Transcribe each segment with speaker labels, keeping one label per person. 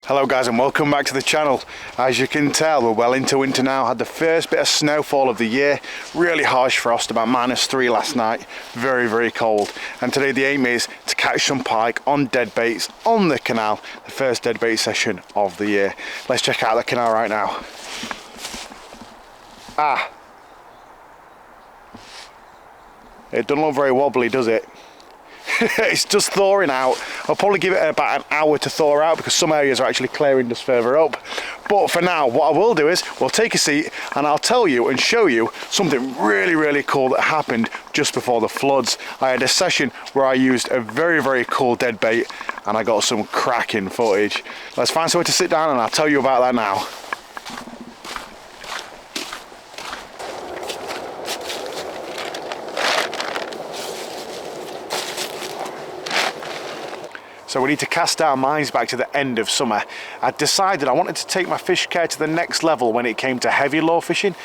Speaker 1: Hello guys and welcome back to the channel. As you can tell, we're well into winter now. Had the first bit of snowfall of the year. Really harsh frost, about -3 last night. Very cold. And today the aim is to catch some pike on dead baits on the canal. The first dead bait session of the year. Let's check out the canal right now. It doesn't look very wobbly, does it? It's just thawing out. I'll probably give it about an hour to thaw out because some areas are actually clearing just further up. But for now, what I will do is we'll take a seat and I'll tell you and show you something really cool that happened just before the floods. I had a session where I used a very cool dead bait and I got some cracking footage. Let's find somewhere to sit down and I'll tell you about that now. So we need to cast our minds back to the end of summer. I decided I wanted to take my fish care to the next level when it came to heavy lure fishing.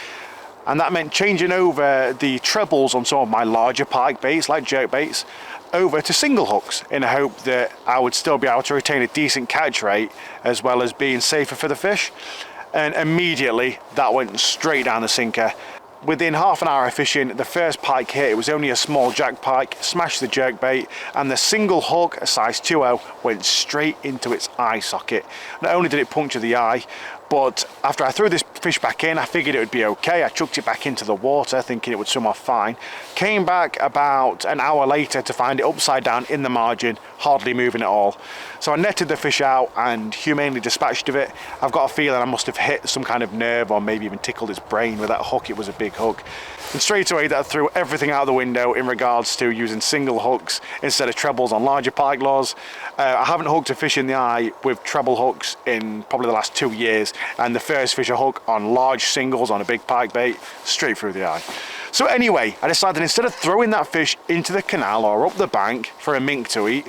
Speaker 1: And that meant changing over the trebles on some of my larger pike baits, like jerk baits, over to single hooks in the hope that I would still be able to retain a decent catch rate as well as being safer for the fish. And immediately that went straight down the sinker. Within half an hour of fishing, the first pike hit. It was only a small jack pike, smashed the jerk bait, and the single hook, a size 2.0, went straight into its eye socket. Not only did it puncture the eye, but after I threw this fish back in, I figured it would be okay. I chucked it back into the water, thinking it would swim off fine. Came back about an hour later to find it upside down in the margin, hardly moving at all. So I netted the fish out and humanely dispatched of it. I've got a feeling I must have hit some kind of nerve or maybe even tickled its brain with that hook. It was a big hook. And straight away that threw everything out the window in regards to using single hooks instead of trebles on larger pike lures. I haven't hooked a fish in the eye with treble hooks in probably the last 2 years, and the first fish I hooked on large singles on a big pike bait, straight through the eye. So anyway, I decided instead of throwing that fish into the canal or up the bank for a mink to eat,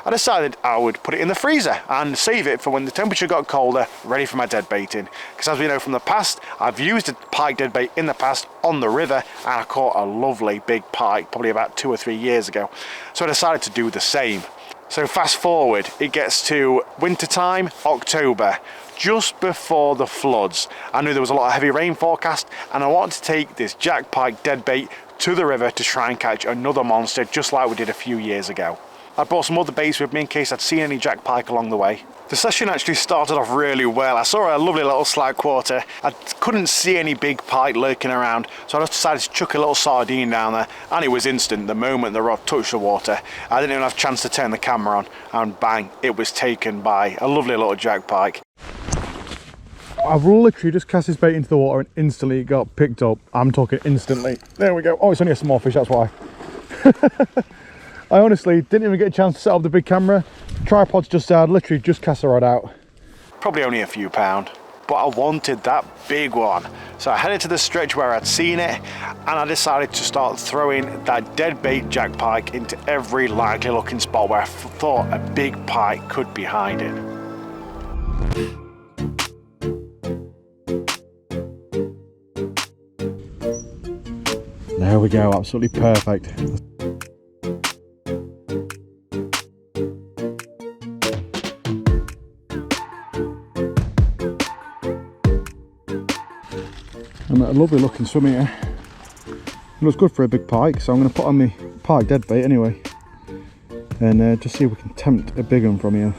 Speaker 1: I decided I would put it in the freezer and save it for when the temperature got colder, ready for my dead baiting. Because as we know from the past, I've used a pike dead bait in the past on the river and I caught a lovely big pike probably about 2 or 3 years ago. So I decided to do the same. So fast forward, it gets to winter time, October, just before the floods. I knew there was a lot of heavy rain forecast and I wanted to take this jack pike dead bait to the river to try and catch another monster just like we did a few years ago. I brought some other baits with me in case I'd seen any jack pike along the way. The session actually started off really well. I saw a lovely little slag quarter. I couldn't see any big pike lurking around, so I just decided to chuck a little sardine down there, and it was instant. The moment the rod touched the water, I didn't even have a chance to turn the camera on, and bang, it was taken by a lovely little jack pike.
Speaker 2: I've literally just cast this bait into the water and instantly it got picked up. I'm talking instantly. There we go. Oh, it's only a small fish, that's why. I honestly didn't even get a chance to set up the big camera. Tripod's just out, literally just cast the rod out.
Speaker 1: Probably only a few pound, but I wanted that big one. So I headed to the stretch where I'd seen it and I decided to start throwing that dead bait jack pike into every likely looking spot where I thought a big pike could be hiding.
Speaker 2: There we go, absolutely perfect. I'm at a lovely looking swim here. It looks good for a big pike, so I'm going to put on my pike dead bait anyway and just see if we can tempt a big one from here.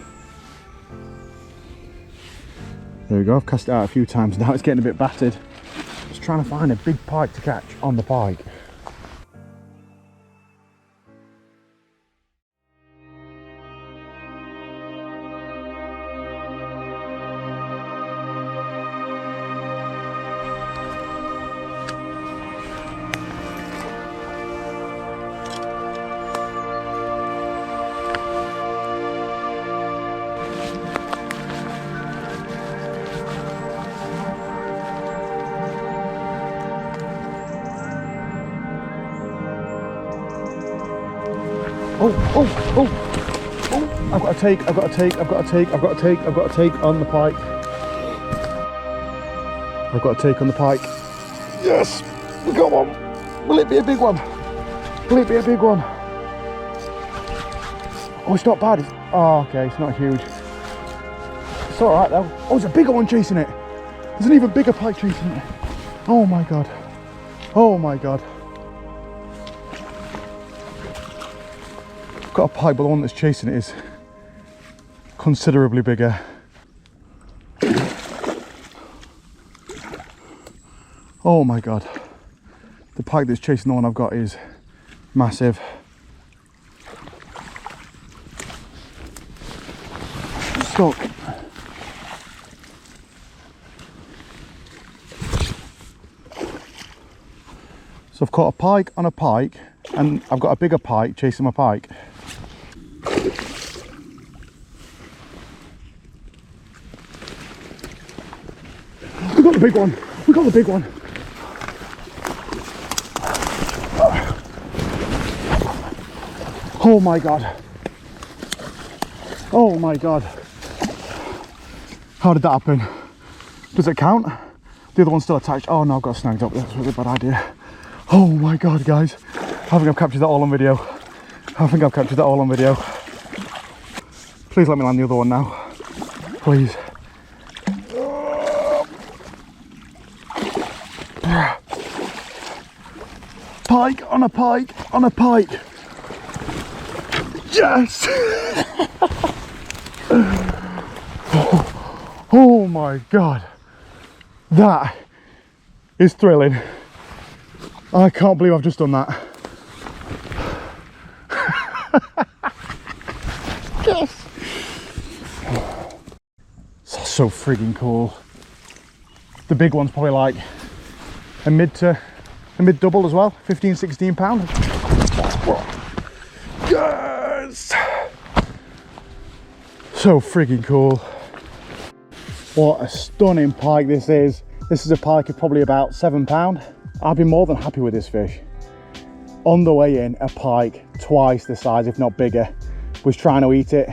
Speaker 2: There we go, I've cast it out a few times now, it's getting a bit battered. Just trying to find a big pike to catch on the pike. Oh, I've got a take on the pike. I've got a take on the pike. Yes, we got one. Will it be a big one? Will it be a big one? Oh, it's not bad. Oh, okay, it's not huge. It's all right though. Oh, there's a bigger one chasing it. There's an even bigger pike chasing it. Oh my God. Oh my God. I've got a pike, but the one that's chasing it is considerably bigger. Oh my God. The pike that's chasing the one I've got is massive. Stuck. So I've caught a pike on a pike, and I've got a bigger pike chasing my pike. We got the big one. We got the big one. Oh my God. Oh my God. How did that happen? Does it count? The other one's still attached. Oh no, I've got snagged up. That's a really bad idea. Oh my God, guys. I think I've captured that all on video. Please let me land the other one now. Please. Pike on a pike on a pike. Yes! Oh my God. That is thrilling. I can't believe I've just done that. Yes! That's so frigging cool. The big one's probably like a mid double as well, 15-16 pound. Yes! So frigging cool. What a stunning pike this is. This is a pike of probably about £7. I'd be more than happy with this fish. On the way in, a pike twice the size, if not bigger, was trying to eat it.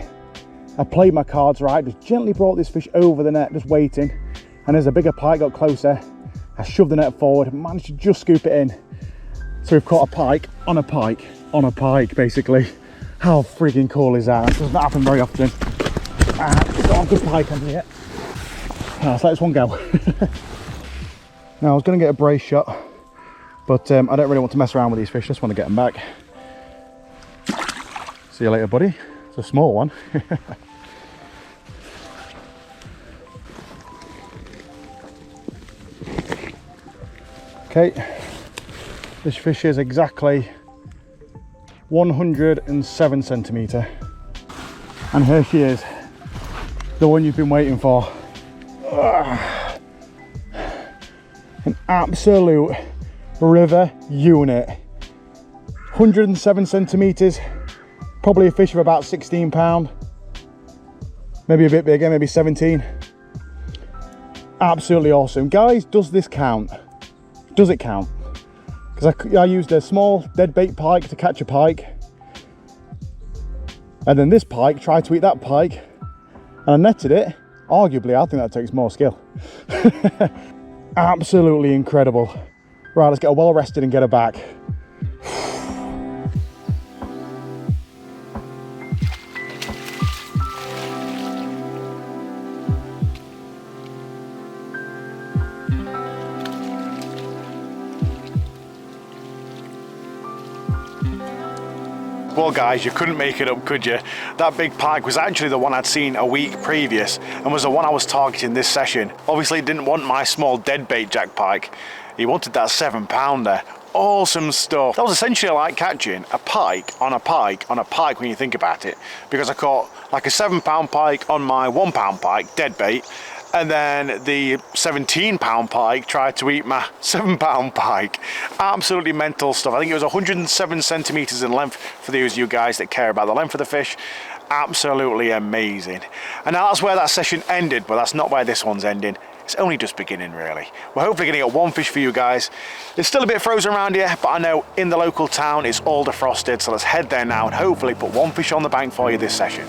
Speaker 2: I played my cards right, just gently brought this fish over the net, just waiting. And as a bigger pike got closer, I shoved the net forward, managed to just scoop it in. So we've caught a pike on a pike on a pike, basically. How frigging cool is that? It doesn't happen very often. We've got a good pike on here. Let's let this one go. Now I was going to get a brace shot, but I don't really want to mess around with these fish. I just want to get them back. See you later, buddy. It's a small one. Okay, this fish is exactly 107 centimetre, and here she is, the one you've been waiting for. An absolute river unit. 107 centimetres, probably a fish of about 16 pound, maybe a bit bigger, maybe 17. Absolutely awesome. Guys, does this count? Does it count? Because I used a small dead bait pike to catch a pike, and then this pike tried to eat that pike, and I netted it. Arguably, I think that takes more skill. Absolutely incredible. Right, let's get her well rested and get her back.
Speaker 1: Well guys, you couldn't make it up, could you? That big pike was actually the one I'd seen a week previous and was the one I was targeting this session. Obviously he didn't want my small deadbait jack pike. He wanted that 7-pounder. Awesome stuff. That was essentially like catching a pike on a pike on a pike when you think about it, because I caught like a 7-pound pike on my 1-pound pike, deadbait, and then the 17-pound pike tried to eat my 7-pound pike. Absolutely mental stuff. I think it was 107 centimeters in length for those of you guys that care about the length of the fish. Absolutely amazing. And now that's where that session ended, but that's not where this one's ending. It's only just beginning, really. We're hopefully going to get one fish for you guys. It's still a bit frozen around here, but I know in the local town it's all defrosted, so let's head there now and hopefully put one fish on the bank for you this session.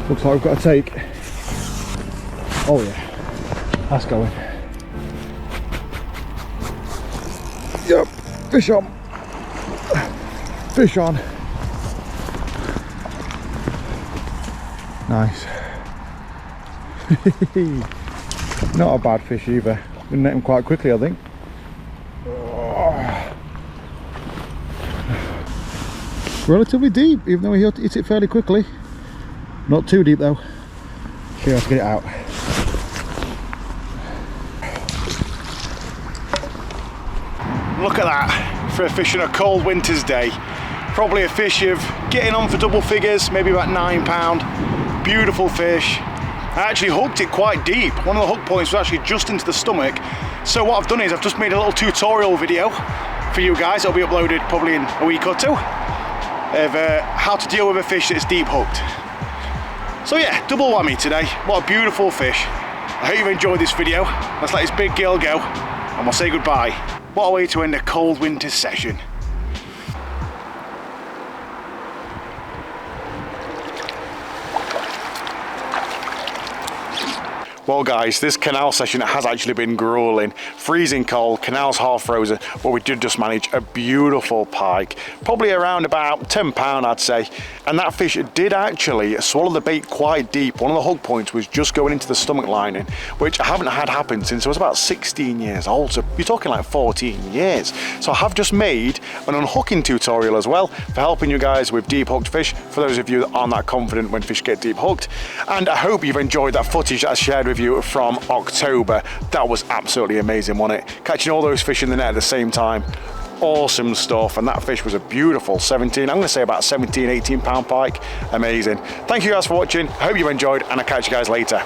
Speaker 2: Looks like we've got to take. Oh yeah, that's going. Yep, fish on. Fish on. Nice. Not a bad fish either. We net him quite quickly, I think. Relatively deep, even though he hit it fairly quickly. Not too deep though. Sure, let's get it out.
Speaker 1: Look at that for a fish on a cold winter's day. Probably a fish of getting on for double figures, maybe about £9. Beautiful fish. I actually hooked it quite deep. One of the hook points was actually just into the stomach. So what I've done is I've just made a little tutorial video for you guys. It'll be uploaded probably in a week or two of how to deal with a fish that's deep hooked. So yeah, double whammy today. What a beautiful fish. I hope you've enjoyed this video. Let's let this big girl go and we'll say goodbye. What a way to end a cold winter session. Well guys, this canal session has actually been grueling. Freezing cold, canal's half frozen, but we did just manage a beautiful pike. Probably around about £10 I'd say. And that fish did actually swallow the bait quite deep. One of the hook points was just going into the stomach lining, which I haven't had happen since I was about 16 years old. So you're talking like 14 years. So I have just made an unhooking tutorial as well for helping you guys with deep hooked fish, for those of you that aren't that confident when fish get deep hooked. And I hope you've enjoyed that footage that I shared with you from October. That was absolutely amazing, wasn't it? Catching all those fish in the net at the same time. Awesome stuff. And that fish was a beautiful 17, I'm going to say about 17, £18 pike. Amazing. Thank you guys for watching. I hope you enjoyed and I'll catch you guys later.